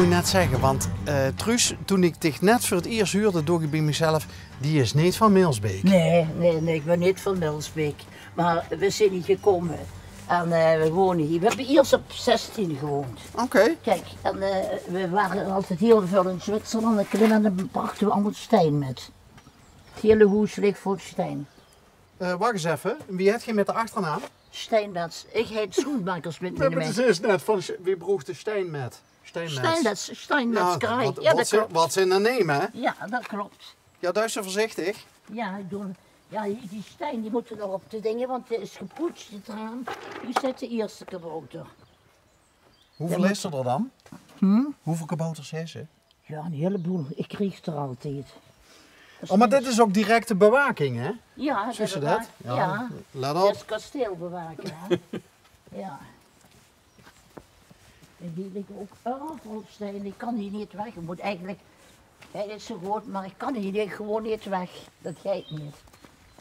moet je net zeggen, want Truus, toen ik dich net voor het eerst huurde, dacht ik bij mezelf, die is niet van Milsbeek. Nee, ik ben niet van Milsbeek. Maar we zijn hier gekomen en we wonen hier. We hebben eerst op 16 gewoond. Oké. Kijk, en we waren altijd heel veel in Zwitserland en dan brachten we allemaal steen met. Het hele huis ligt vol steen. Wacht eens even, wie heb je met de achternaam? Steinmetz. Ik heet Schoenmakers met We mijn hebben het eens net van wie broeg de Steinmet. Steinmetzgerij. wat, Ja, wat, dat ze, klopt. wat ze in de nemen, hè? Ja, dat klopt. Ja, duist ze voorzichtig. Ja, ik doe. Ja, die steen die moeten nog op de dingen, want het is gepoetst, het raam. Hier zit de eerste kabouter. Hoeveel is er dan? Hoeveel kabouters is ze? Ja, een heleboel. Ik kreeg er altijd. Oh, maar dit is ook directe bewaking, hè? Ja, Zie je is dat? Ja. Let Dat op. is kasteelbewaken, hè? Ja. En die liggen ook overal steen. Ik kan hier niet weg. Ik moet eigenlijk. Hij is zo groot, maar ik kan hier gewoon niet weg. Dat gaat niet.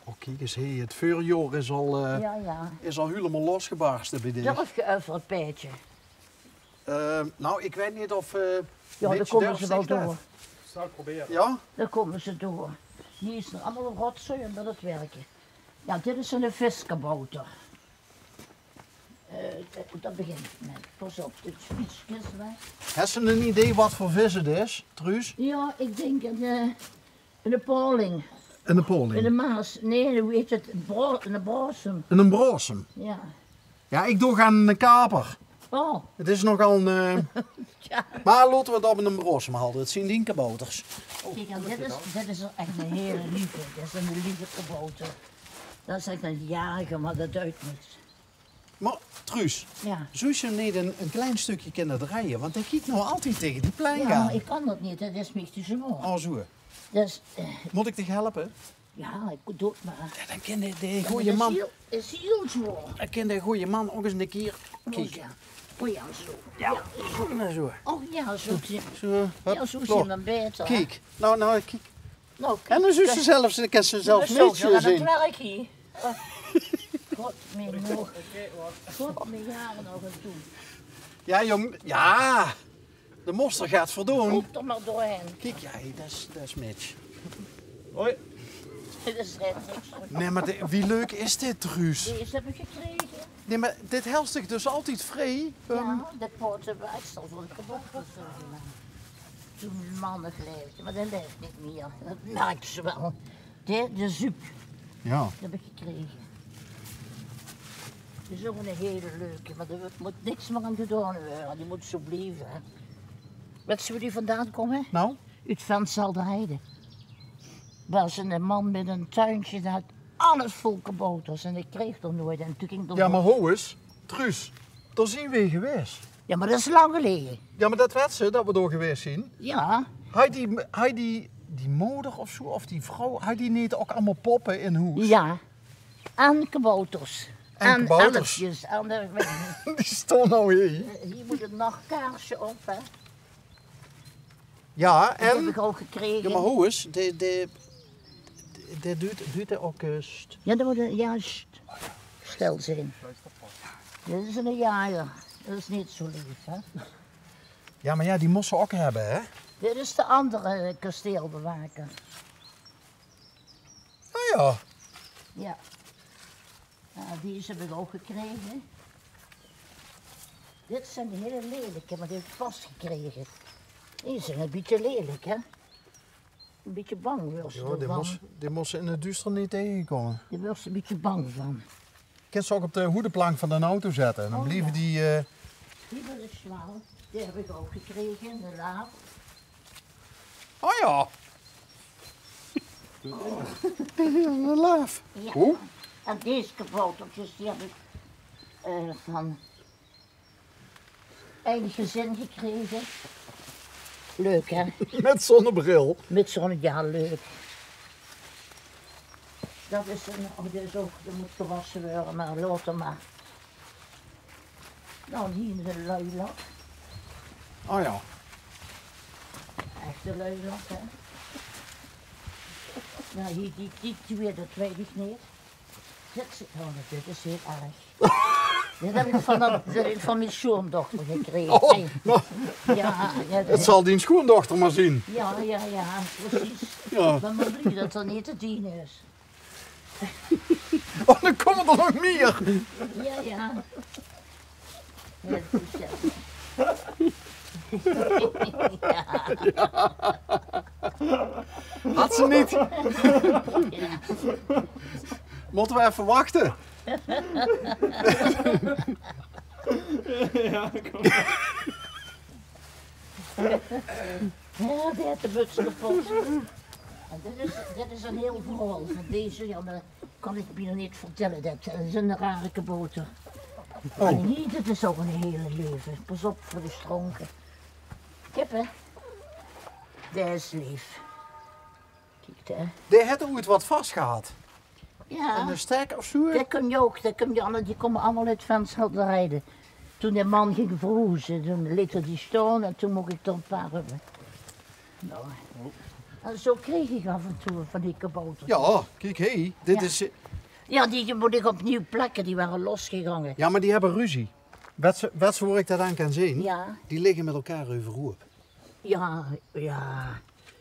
Oh, kijk eens, hey, het vuurjoor is al, Ja. is al helemaal losgebarsten bij dit. Zelf geoefend beetje. Nou, ik weet niet of... Ja, dan komen ze wel door. Zal ik proberen. Ja? Dan komen ze door. Hier is er allemaal rotzooi en dat het werken. Ja, dit is een viskabouter. Dat begint met. Pas op, dit fietsje weg. Heb je een idee wat voor vis het is, Truus? Ja, ik denk een poling. Een Napoleon. In de Maas. Nee, hoe heet het? Een brosum. Een brossum. Ja. Ja, ik doe aan een kaper. Oh, Het is nogal een... ja. Maar laten we het op een brossum houden. Het zien die kabouters. Kijk, en dit is echt een hele lieve. Dat is een lieve kabouter. Dat is echt een jager, maar dat duidt niks. Maar, Truus, Ja. zou je niet een klein stukje kunnen draaien? Want ik kiet nou altijd tegen die plein Ja, gaan. maar ik kan dat niet. Dat is niet te zwaar. Oh, zo. Dus, Moet ik dich helpen? ja, ik doe het maar. Ja, dan kan de Ja, goede man... Dat is heel zwaar. Dan kan de goede man ook eens een keer... Oh Kijk. ja. Oh ja, zo. Ja, zo. Oh ja, zo. Zo, Ja, zo zien we beter. hè. Kijk, nou, kijk. Nou, En dan zus ze zelfs, dan kan ze zelfs zo, niet zo zo aan het zien. werk hier. God, mijn nog. God, mijn jaren nog aan toe. Ja, jong, ja. De monster gaat verdoen. Ook er maar doorheen. Kijk, ja, dat is Mitch. Hoi. Dit is red niks. Nee, maar wie leuk is dit, Truus? Deze heb ik gekregen. Nee, maar dit helst zich dus altijd vrij. Ja, dat poort hebben we extra voor de kabouters. Toen mannen geleefd, maar dat leeft niet meer. Dat merkten ze wel. De zuip, Ja. dat heb ik gekregen. Dat is ook een hele leuke, maar er moet niks meer aan gedaan worden. Die moet zo blijven. Hè. Weet je waar die vandaan komen? Nou? Uit Venselderheide. Daar is een man met een tuintje, dat had alles vol kabouters en ik kreeg er nooit. En toen ging er Ja, maar ho eens. Truus, daar zien we geweest. Ja, maar dat is lang geleden. Ja, maar dat weet ze, dat we door geweest zien. Ja, Hij die moeder of zo, of die vrouw, hij die niet ook allemaal poppen in huis? ja. En kabouters. En kabouters. elfjes. En Die stond nou hier. hier moet een nachtkaarsje op, hè. Ja, Dat heb en... ik al gekregen. Ja, maar hoe is? Dat doet hij ook st. Ja, dat moet een juist stil zijn. Dit is een jager. Dat is niet zo lief, hè. Ja, maar ja, die moest ze ook hebben, hè? Dit is de andere kasteelbewaker. Oh ja. Ja. Ja, die heb ik ook gekregen. Dit zijn de hele lelijke, maar die heb ik vastgekregen. Die zijn een beetje lelijk, hè. Een beetje bang wil ze Ja, ervan. die moest ze in het duister niet tegenkomen. Daar wil ze een beetje bang van. Ik kan ze ook op de hoedenplank van de auto zetten. En dan Oh, blijven ja. die... Hier is een sjaal. Die heb ik ook gekregen in de laad. Oh ja. Een laaf. Ja. Hoe? En deze kaboutertjes, die heb ik van eigen gezin gekregen. Leuk, hè? Met zonnebril. Met zo'n, ja, leuk. Dat is een, oh, dit is ook, dat moet gewassen worden, maar laat hem maar. Nou, hier is een luilak. Oh ja. Echte luilak, hè. Nou, hier, die twee, dat weet ik niet. Dit zit, oh, dit is heel erg. Dat heb ik van mijn schoondochter gekregen. Oh, nou, Ja, het zal die schoondochter maar zien. ja, precies. Ja. Maar mijn brief dat er niet te dienen is. Oh, dan komen er nog meer. Ja. Ja, dat is Had ze niet. ja. Moeten we even wachten? Ja, kom. Ja, die heeft de buts kapot. En dit is een heel verhaal van deze, ja, maar dat kan ik je nog niet vertellen. Dat is een rare kabouter. Oh. En hier, dit is ook een hele leven. Pas op voor de stronken. Kippen. Dat is lief. Kijk, hè. Die had ooit wat vast gehad. Ja, Een stek of zo. dat kun je ook. Die komen allemaal uit Vensheld rijden. Toen de man ging verhuizen, toen liet er die staan en toen mocht ik er een paar hebben. Nou, en zo kreeg ik af en toe van die kabouter. Ja, kijk, hé. Dit Ja. is... Ja, die moet ik opnieuw plakken, die waren losgegangen. Ja, maar die hebben ruzie. Wat zo ik dat aan kan zien, Ja, die liggen met elkaar overhoop. ja.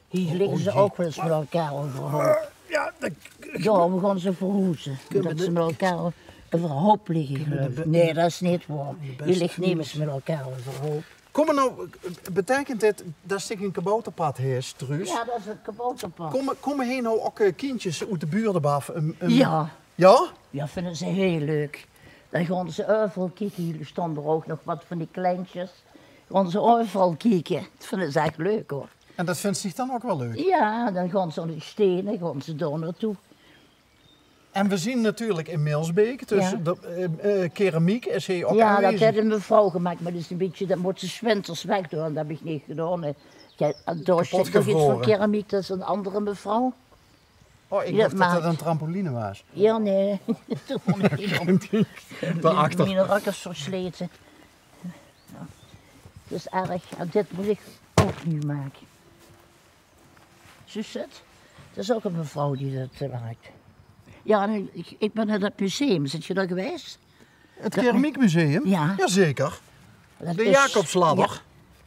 Hier liggen ze ook wel eens met elkaar overhoop. Ja, Ja, we gaan ze verhuizen. Dat ze met elkaar overhoop liggen, geloof ik. Nee, dat is niet waar. Hier ligt niemand met elkaar overhoop. kom er nou, betekent dit dat zich een kabouterpad heeft, Truus? Ja, dat is een kabouterpad. Komen hier nou ook kindjes uit de buurt af? Ja. Ja? Ja, vinden ze heel leuk. Dan gaan ze overal kijken. Hier stonden er ook nog wat van die kleintjes. Gaan ze overal kijken. Dat vinden ze echt leuk hoor. En dat vindt zich dan ook wel leuk. Ja, dan gaan ze aan die stenen, gaan ze daar naartoe. En we zien natuurlijk in Milsbeek, dus Ja. de keramiek is hier ook Ja, dat aanwezig. heeft een mevrouw gemaakt, maar dat is een beetje, dat moet ze 's winters weg doen. Dat heb ik niet gedaan. Kijk, daar zit nog iets van gevroren. keramiek, dat is een andere mevrouw. Oh, ik Ja, dacht dat maar- het een trampoline was. Ja, nee, dat vond ik niet om. Daarachter. Mijn rakkers versleten. Ja. Dat is erg. En dit moet ik ook nu maken. Zus het? Dat is ook een mevrouw die dat maakt. Ja, en ik ben in het museum. Zit je daar geweest? Het keramiekmuseum? Ja. Jazeker. Dat De is- Jacobsladder.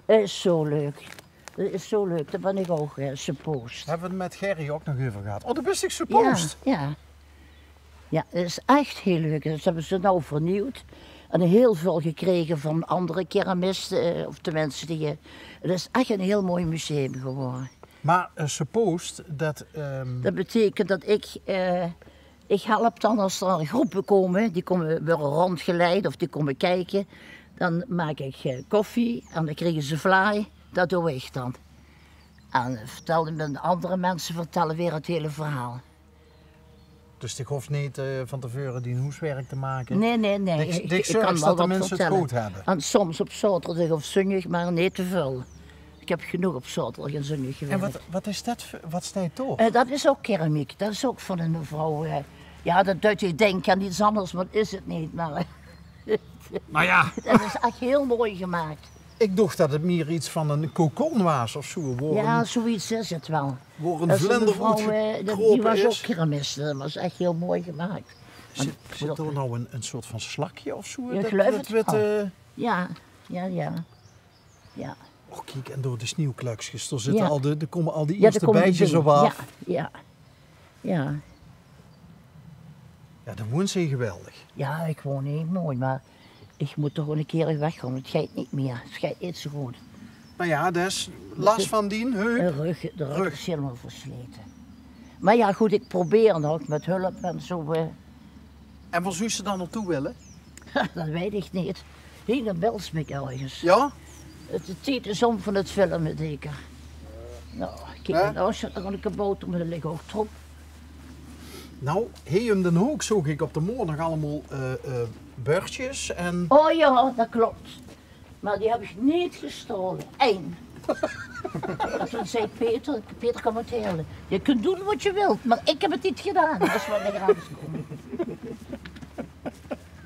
Ja, dat is zo leuk. Dat is zo leuk. Daar ben ik ook supposed. Hebben we het met Gerry ook nog over gehad. Oh, dat wist ik Ja, supposed. ja. Ja, dat is echt heel leuk. Dat hebben ze nou vernieuwd. En heel veel gekregen van andere keramisten, of tenminste die. Het is echt een heel mooi museum geworden. Maar supposed dat... Dat betekent dat ik help dan als er groepen komen, die komen weer rondgeleid of die komen kijken. Dan maak ik koffie en dan krijgen ze vlaai. Dat doe ik dan. En andere mensen vertellen weer het hele verhaal. Dus ik hoef niet van tevoren die hoeswerk te maken. Nee. Dik zorgt dat de mensen het goed hebben. En soms op zaterdag of zondag, maar niet te veel. Ik heb genoeg op zaterdag en zondag En gewerkt. wat is dat? Wat staat toch? Dat is ook keramiek. Dat is ook van een mevrouw. Ja, dat doet je denken aan iets anders, maar dat is het niet. Maar Nou ja, dat is echt heel mooi gemaakt. ik dacht dat het meer iets van een kokon was of zo. Ja, zoiets is het wel. Waar een Dat is vlinder mevrouw, die uitgekropen was ook is. keramiste. Dat was echt heel mooi gemaakt. Zit er nou een soort van slakje of zo? Ja, ik Dat- geloof dat het werd, wel. Ja. Oh, kijk, en door de sneeuwklukjes, er, zitten Ja. er komen al die Ja, eerste daar komen die bijtjes op dingen. af. Ja. Ja, de woont ze geweldig. Ja, ik woon niet mooi, maar ik moet toch gewoon een keer weggaan. Het gaat niet meer. Het gaat niet zo goed. Nou ja, dus last van die heup. De rug is helemaal versleten. Maar ja, goed, ik probeer nog met hulp en zo. En waar zou ze dan naartoe willen? Dat weet ik niet. Hier in Belsmik ergens. Ja? De tijd is om van het filmen, zeker. Nou, kijk, Ja? nou zit er een kabouter, maar er ligt ook troep. Nou, hier in Den Hoek zoek ik op de morgen nog allemaal beurtjes en... Oh ja, dat klopt. Maar die heb ik niet gestolen. Eén. Toen zei Peter kan het helen. Je kunt doen wat je wilt, maar ik heb het niet gedaan. Dat is wat ik aan het doen.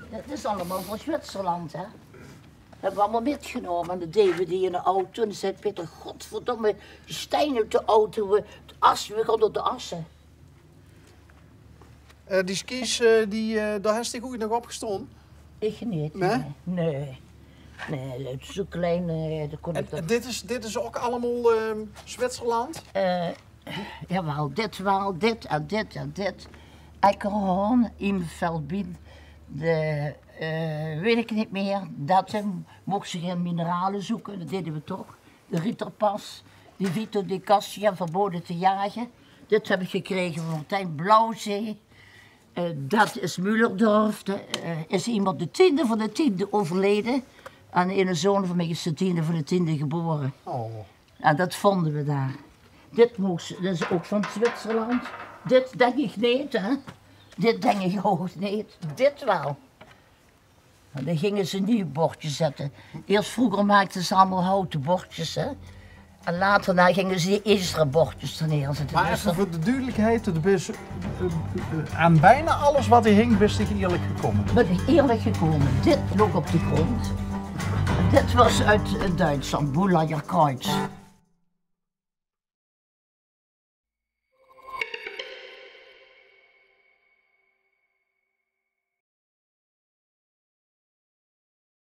Het is allemaal van Zwitserland, hè. Hebben we allemaal metgenomen, de DVD in de auto. En dan zei Peter, godverdomme, die steen uit de auto, we gaan door de assen. die skis, daar heeft hij goed nog opgestonden. Ik niet. Nee? Nee. Nee, het is zo klein. Dat kon ik En dit is ook allemaal Zwitserland? Jawel, dit wel, dit en dit en dit. Eckerhoorn, Iemveldbien, weet ik niet meer. Dat mocht ze geen mineralen zoeken, dat deden we toch. De Rieterpas, de Vito de Cassia, verboden te jagen. Dit heb ik gekregen van Martijn Blauwzee. Dat is Mullerdorf. Is iemand de 10e van de 10e overleden. En de ene zoon van mij is de 10e van de 10e geboren. Oh. En dat vonden we daar. Dit is ook van Zwitserland. Dit denk ik niet, hè. Dit denk ik ook niet. Dit wel. En dan gingen ze nieuwe bordjes zetten. Eerst vroeger maakten ze allemaal houten bordjes, hè. En later gingen ze die extra bordjes er neerzetten. Maar even voor de duidelijkheid, aan bijna alles wat er hing, wist ik eerlijk gekomen. Ben ik eerlijk gekomen. Dit lag op de grond. Dit was uit Duitsland, Boulanger Kreuz.